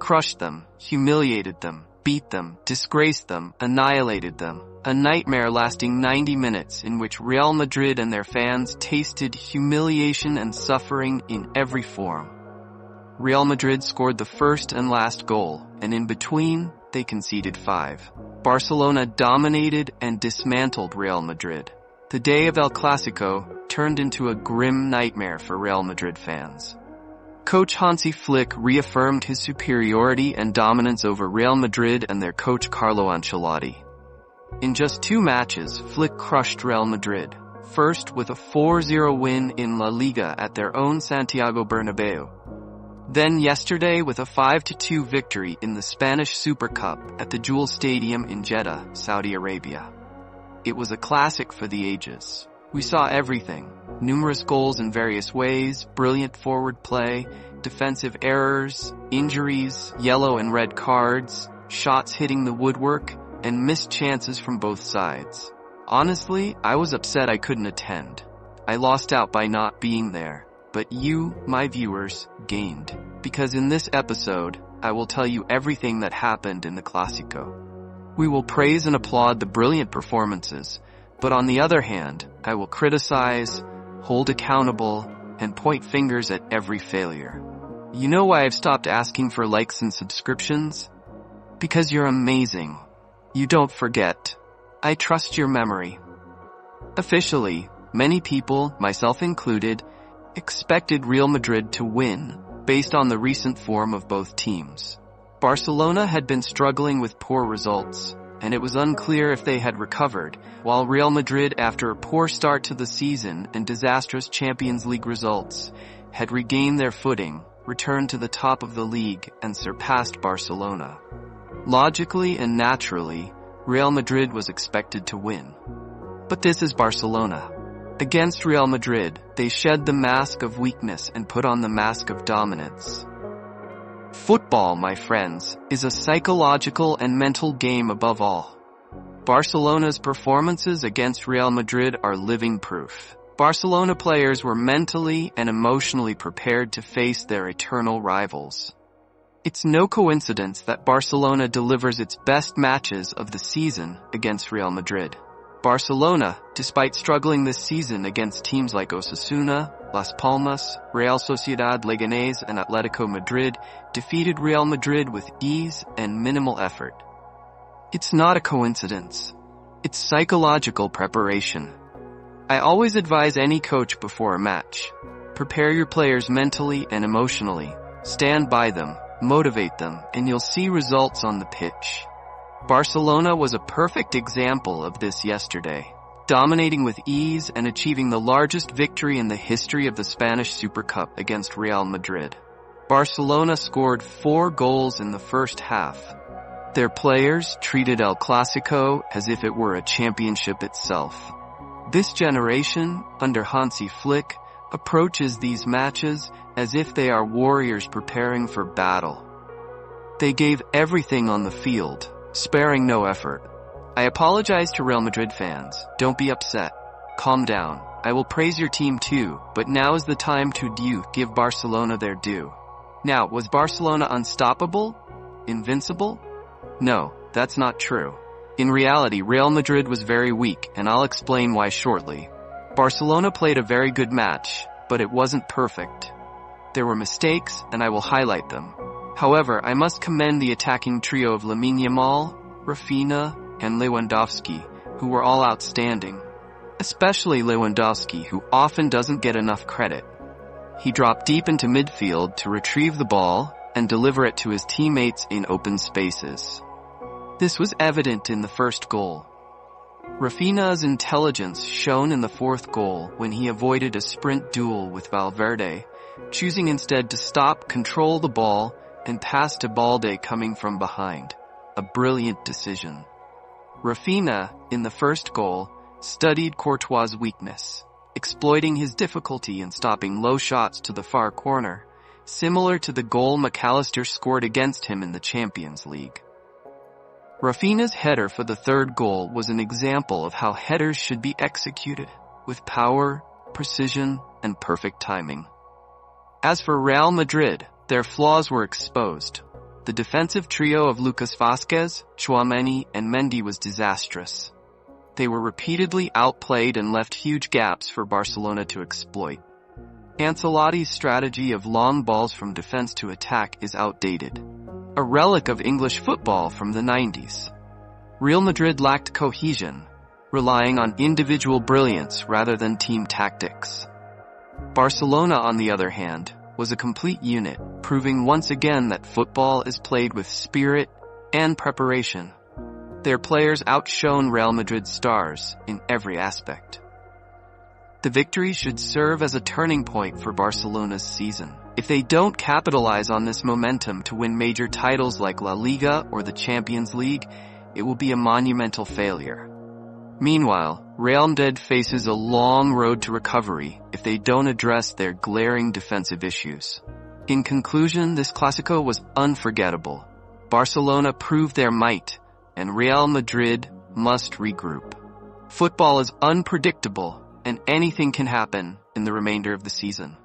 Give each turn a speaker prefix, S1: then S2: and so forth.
S1: crushed them, humiliated them, beat them, disgraced them, annihilated them. A nightmare lasting 90 minutes in which Real Madrid and their fans tasted humiliation and suffering in every form. Real Madrid scored the first and last goal, and in between, they conceded 5. Barcelona dominated and dismantled Real Madrid. The day of El Clásico turned into a grim nightmare for Real Madrid fans. Coach Hansi Flick reaffirmed his superiority and dominance over Real Madrid and their coach Carlo Ancelotti. In just 2 matches, Flick crushed Real Madrid, first with a 4-0 win in La Liga at their own Santiago Bernabeu. Then yesterday with a 5-2 victory in the Spanish Super Cup at the Jewel Stadium in Jeddah, Saudi Arabia. It was a classic for the ages. We saw everything. Numerous goals in various ways, brilliant forward play, defensive errors, injuries, yellow and red cards, shots hitting the woodwork, and missed chances from both sides. Honestly, I was upset I couldn't attend. I lost out by not being there. But you, my viewers, gained. Because in this episode, I will tell you everything that happened in the Clásico. We will praise and applaud the brilliant performances, but on the other hand, I will criticize, hold accountable, and point fingers at every failure. You know why I've stopped asking for likes and subscriptions? Because you're amazing. You don't forget. I trust your memory. Officially, many people, myself included, expected Real Madrid to win, based on the recent form of both teams. Barcelona had been struggling with poor results, and it was unclear if they had recovered, while Real Madrid, after a poor start to the season and disastrous Champions League results, had regained their footing, returned to the top of the league, and surpassed Barcelona. Logically and naturally, Real Madrid was expected to win. But this is Barcelona. Against Real Madrid, they shed the mask of weakness and put on the mask of dominance. Football, my friends, is a psychological and mental game above all. Barcelona's performances against Real Madrid are living proof. Barcelona players were mentally and emotionally prepared to face their eternal rivals. It's no coincidence that Barcelona delivers its best matches of the season against Real Madrid. Barcelona, despite struggling this season against teams like Osasuna, Las Palmas, Real Sociedad Leganés, and Atletico Madrid, defeated Real Madrid with ease and minimal effort. It's not a coincidence. It's psychological preparation. I always advise any coach before a match. Prepare your players mentally and emotionally. Stand by them, motivate them, and you'll see results on the pitch. Barcelona was a perfect example of this yesterday, dominating with ease and achieving the largest victory in the history of the Spanish Super Cup against Real Madrid. Barcelona scored 4 goals in the first half. Their players treated El Clásico as if it were a championship itself. This generation, under Hansi Flick, approaches these matches as if they are warriors preparing for battle. They gave everything on the field, sparing no effort. I apologize to Real Madrid fans. Don't be upset. Calm down. I will praise your team too, but now is the time to give Barcelona their due. Now, was Barcelona unstoppable? Invincible? No, that's not true. In reality, Real Madrid was very weak, and I'll explain why shortly. Barcelona played a very good match, but it wasn't perfect. There were mistakes, and I will highlight them. However, I must commend the attacking trio of Lamine Yamal, Rafinha, and Lewandowski, who were all outstanding. Especially Lewandowski, who often doesn't get enough credit. He dropped deep into midfield to retrieve the ball and deliver it to his teammates in open spaces. This was evident in the first goal. Rafinha's intelligence shone in the fourth goal when he avoided a sprint duel with Valverde, choosing instead to stop, control the ball, and pass to Balde coming from behind. A brilliant decision. Rafinha, in the first goal, studied Courtois' weakness, exploiting his difficulty in stopping low shots to the far corner, similar to the goal McAllister scored against him in the Champions League. Rafinha's header for the third goal was an example of how headers should be executed, with power, precision, and perfect timing. As for Real Madrid, their flaws were exposed. The defensive trio of Lucas Vázquez, Tchouaméni, and Mendy was disastrous. They were repeatedly outplayed and left huge gaps for Barcelona to exploit. Ancelotti's strategy of long balls from defense to attack is outdated, a relic of English football from the 90s. Real Madrid lacked cohesion, relying on individual brilliance rather than team tactics. Barcelona, on the other hand, was a complete unit, proving once again that football is played with spirit and preparation. Their players outshone Real Madrid's stars in every aspect. The victory should serve as a turning point for Barcelona's season. If they don't capitalize on this momentum to win major titles like La Liga or the Champions League, it will be a monumental failure. Meanwhile, Real Madrid faces a long road to recovery if they don't address their glaring defensive issues. In conclusion, this Clásico was unforgettable. Barcelona proved their might, and Real Madrid must regroup. Football is unpredictable, and anything can happen in the remainder of the season.